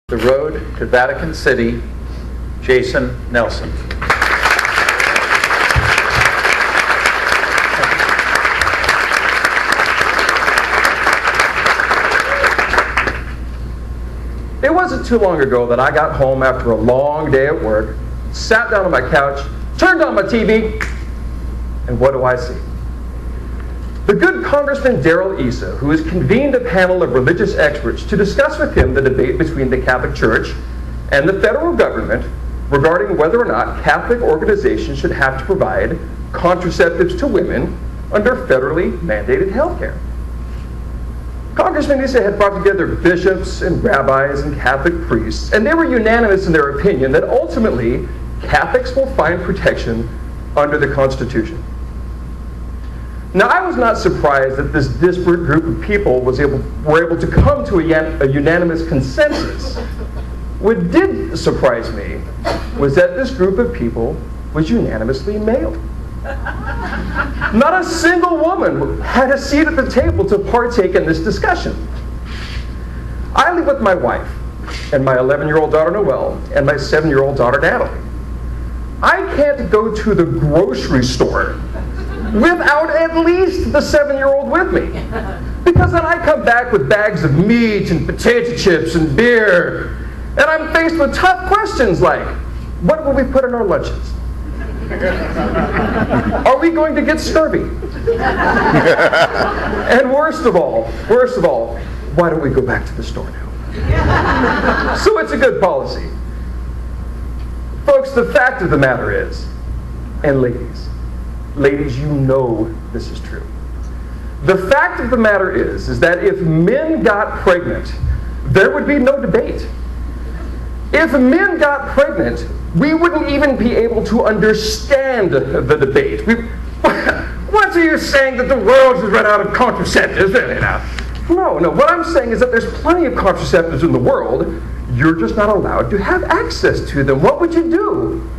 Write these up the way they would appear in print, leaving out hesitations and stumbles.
The road to Vatican City, Jason Nelson. It wasn't too long ago that I got home after a long day at work, sat down on my couch, turned on my TV, and what do I see? The good Congressman Darrell Issa, who has convened a panel of religious experts to discuss with him the debate between the Catholic Church and the federal government regarding whether or not Catholic organizations should have to provide contraceptives to women under federally mandated health care. Congressman Issa had brought together bishops and rabbis and Catholic priests, and they were unanimous in their opinion that ultimately Catholics will find protection under the Constitution. Now, I was not surprised that this disparate group of people were able to come to a unanimous consensus. What did surprise me was that this group of people was unanimously male. Not a single woman had a seat at the table to partake in this discussion. I live with my wife and my 11-year-old daughter Noelle and my 7-year-old daughter Natalie. I can't go to the grocery store without at least the 7-year-old with me, because then I come back with bags of meat and potato chips and beer, and I'm faced with tough questions like, what will we put in our lunches? Are we going to get scurvy? And worst of all, why don't we go back to the store now? So it's a good policy. Folks, the fact of the matter is, and ladies, you know this is true. The fact of the matter is that if men got pregnant, there would be no debate. If men got pregnant, we wouldn't even be able to understand the debate. What are you saying, that the world has run out of contraceptives? No, what I'm saying is that there's plenty of contraceptives in the world. You're just not allowed to have access to them. What would you do?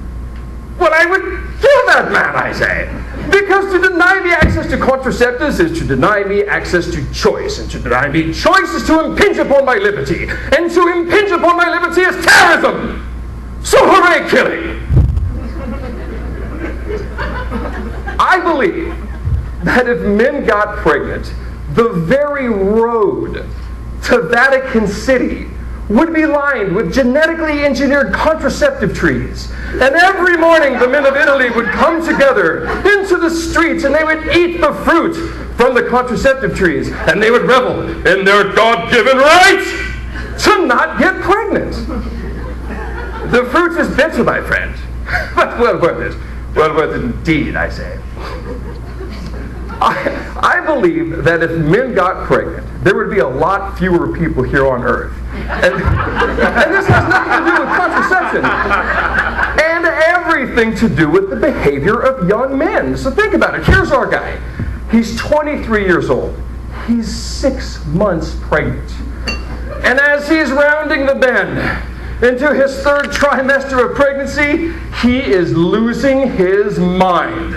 Well, I would kill that man, I say. Because to deny me access to contraceptives is to deny me access to choice. And to deny me choice is to impinge upon my liberty. And to impinge upon my liberty is terrorism. So hooray, killing! I believe that if men got pregnant, the very road to Vatican City would be lined with genetically engineered contraceptive trees. And every morning the men of Italy would come together into the streets and they would eat the fruit from the contraceptive trees, and they would revel in their God-given right to not get pregnant. The fruit is bitter, my friend, but well worth it. Well worth it indeed, I say. I believe that if men got pregnant, there would be a lot fewer people here on earth. And this has nothing to do with contraception. And everything to do with the behavior of young men. So think about it. Here's our guy. He's 23 years old. He's 6 months pregnant. And as he's rounding the bend into his 3rd trimester of pregnancy, he is losing his mind.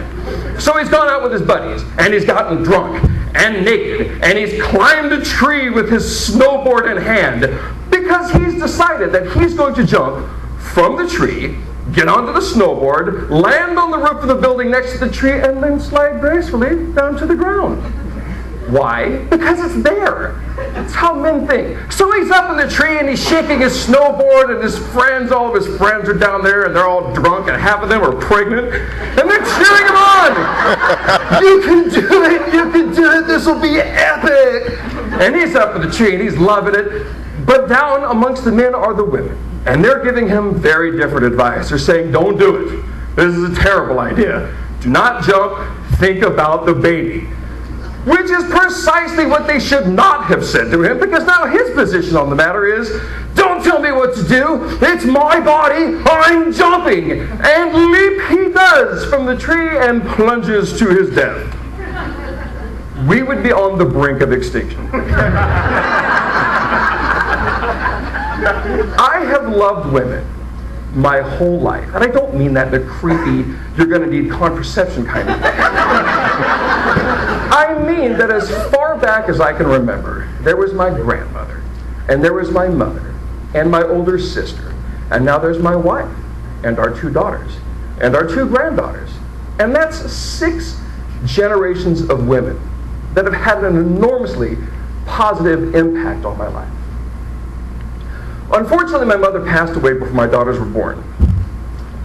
So he's gone out with his buddies, and he's gotten drunk and naked, and he's climbed a tree with his snowboard in hand, because he's decided that he's going to jump from the tree, get onto the snowboard, land on the roof of the building next to the tree, and then slide gracefully down to the ground. Why? Because it's there. That's how men think. So he's up in the tree and he's shaking his snowboard, and all of his friends are down there, and they're all drunk, and half of them are pregnant, and they're cheering him on. You can do it, you can do it, this will be epic. And he's up in the tree and he's loving it. But down amongst the men are the women, and they're giving him very different advice. They're saying, don't do it. This is a terrible idea. Do not jump, think about the baby. Which is precisely what they should not have said to him, because now his position on the matter is, don't tell me what to do, it's my body, I'm jumping. And leap he does from the tree and plunges to his death. We would be on the brink of extinction. I have loved women my whole life, and I don't mean that in a creepy, you're going to need contraception kind of thing. I mean that as far back as I can remember, there was my grandmother, and there was my mother, and my older sister. And now there's my wife, and our 2 daughters, and our 2 granddaughters. And that's 6 generations of women that have had an enormously positive impact on my life. Unfortunately, my mother passed away before my daughters were born.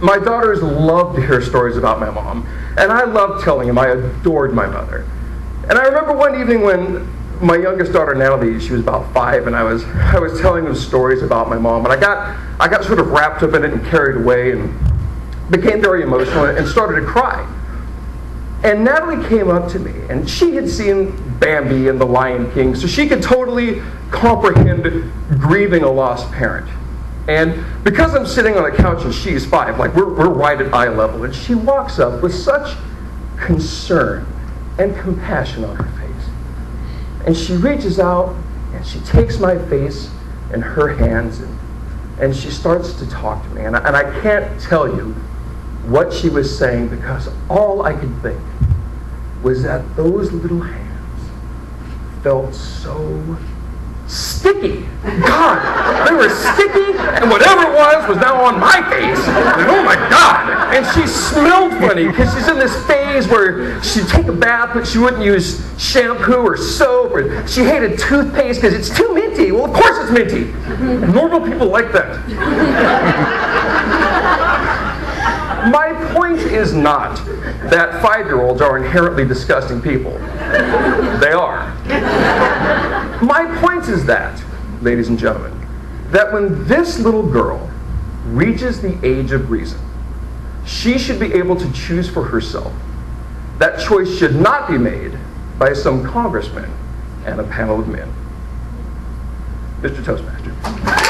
My daughters loved to hear stories about my mom, and I loved telling them. I adored my mother. And I remember one evening when my youngest daughter, Natalie, she was about 5, and I was telling them stories about my mom, and I got sort of wrapped up in it and carried away and became very emotional and started to cry. And Natalie came up to me, and she had seen Bambi and The Lion King, so she could totally comprehend grieving a lost parent. And because I'm sitting on a couch and she's 5, like we're right at eye level, and she walks up with such concern and compassion on her face. And she reaches out and she takes my face in her hands and she starts to talk to me. And I can't tell you what she was saying, because all I could think was that those little hands felt so sticky. God, they were sticky, and whatever it was now on my face. And oh my God. And she smelled funny, because she's in this phase where she'd take a bath, but she wouldn't use shampoo or soap, or she hated toothpaste because it's too minty. Well, of course it's minty. Normal people like that. My point is not that 5-year-olds are inherently disgusting people. They are. My point is that, ladies and gentlemen, that when this little girl reaches the age of reason, she should be able to choose for herself. That choice should not be made by some congressman and a panel of men. Mr. Toastmaster.